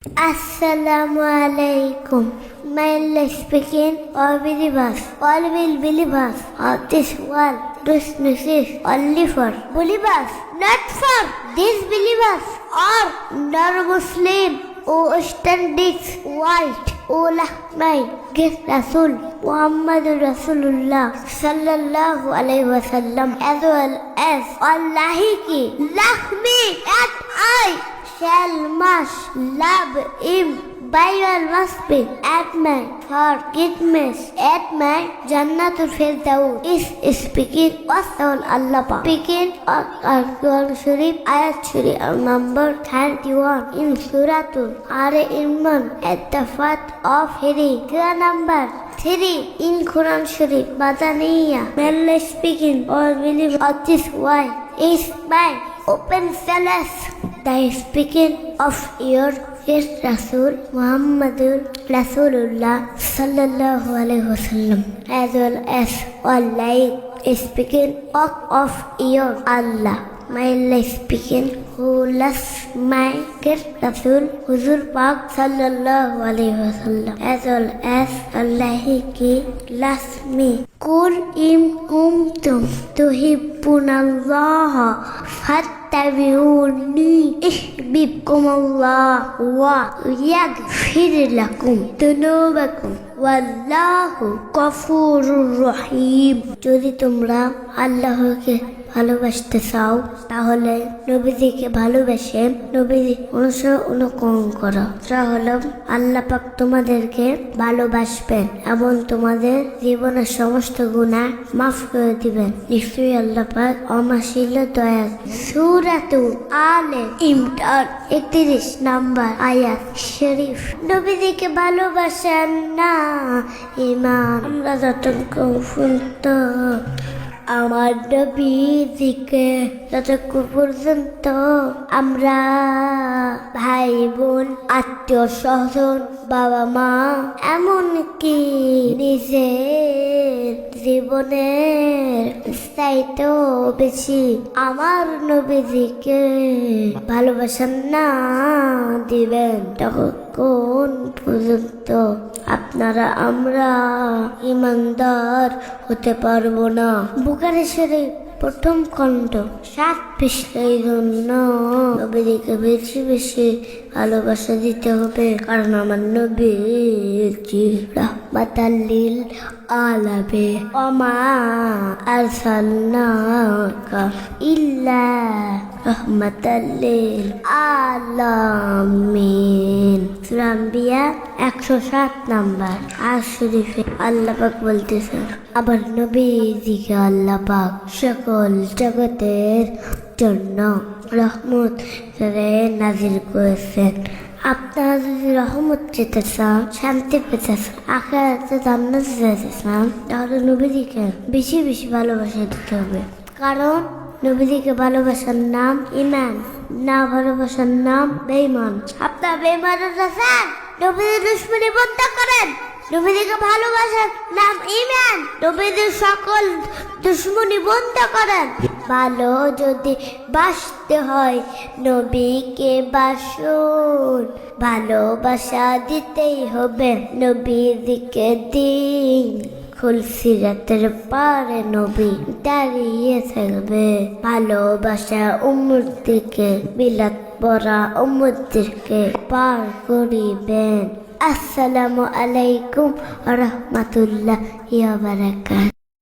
Assalamu alaikum. My English speaking all believers, all will believers of this world. This message only for believers, not for disbelievers or non-Muslim who stands white. O Lahmai, get Rasul Muhammad Rasulullah sallallahu alaihi wasallam, as well as Allahi ki Lahmi and I shall must love him by your mercy at my forgiveness at my Jannatul Firdaus is speaking of Allah Pak. Speaking of Al-Quran Sharif, Ayat Sharif number 31 in Suratul Al-Imran at the fourth of Hijri, Surah number 3 in Quran Sharif, Madaniya. Merely speaking, all believe of this why is by open sellers. The speaking of your Rasul Muhammadur Rasulullah sallallahu alaihi wasallam, as well as Allah is speaking of your Allah. My life speaking who loves my get Rasul Huzur Pak sallallahu alaihi wasallam, as well as Allah ki loves me. Qul in kuntum tuhibbunallaha fattabi'uni yuhbibkumullah wa yaghfir lakum dhunubakum wallahu ghafurur rahim. যদি তোমরা আল্লাহকে ভালোবাসতে চাও তাহলে নবীজিকে ভালোবেসে নবীজি অনুকরণ করো, তাহলে আল্লাহ পাক তোমাদেরকে ভালোবাসবেন এবং তোমাদের জীবনের সমস্ত গুনাহ মাফ করে দিবেন। নিশ্চয়ই আল্লাহ পাক অমাশিল দয়া। সূরাতুল আলে ইমরান 31 নম্বর আয়াত শরীফ। নবীজিকে ভালোবাসেন না ঈমান। আমরা যতক্ষণ আমার নবীজিকে যতক্ষণ পর্যন্ত আমরা ভাই বোন আত্মীয় স্বজন বাবা মা এমনকি নিজের জীবনের চাইতেও বেশি আমার নবীজিকে ভালোবাসেন না দিবেন তখন পর্যন্ত আপনারা আমরা ইমানদার হতে পারবো না। বুখারী শরীফ প্রথম খণ্ড 7 পৃষ্ঠার জন্য নবীজিকে বেশি বেশি ভালোবাসা দিতে হবে, কারণ আমার নবীজি রাহমাতাল লিল আলামিন ওমা আরসালনাকা ইল্লা রাহমাতাল লিল আলামিন। সূরা আম্বিয়া 107 নম্বর আয়াত শরীফে আল্লাহ পাক বলতেছেন, আবার নবীজিকে আল্লাহ পাক সকল জগতের জন্য রহমত নাজিল করেছেন। আপনারা যদি রহমত পেতে চান, শান্তি পেতে চান, আখিরাতে জান্নাত যেতে চান, তাহলে নবীজিকে বেশি বেশি ভালোবাসা দিতে হবে, কারণ নবীজিকে ভালোবাসার নাম ঈমান, না ভালোবাসার নাম বেঈমান। আপনারা বেঈমানের কাছে নবীজির দুশমনি বন্ধ করেন। নবীজিকে ভালোবাসার নাম ঈমান, নবীজির সকল দুশমনি বন্ধ করেন। ভালো যদি বাসতে হয় নবীকে বাসুন, ভালোবাসা দিতেই হবে নবীজিকে দিন। খুলসিরাতের পারে নবী দাঁড়িয়ে থাকবে, ভালোবাসা উম্মতকে বিলাত পরা উম্মতকে পার করিবেন। আসসালামু আলাইকুম ওয়া রাহমাতুল্লাহি ওয়া বারাকাতুহু।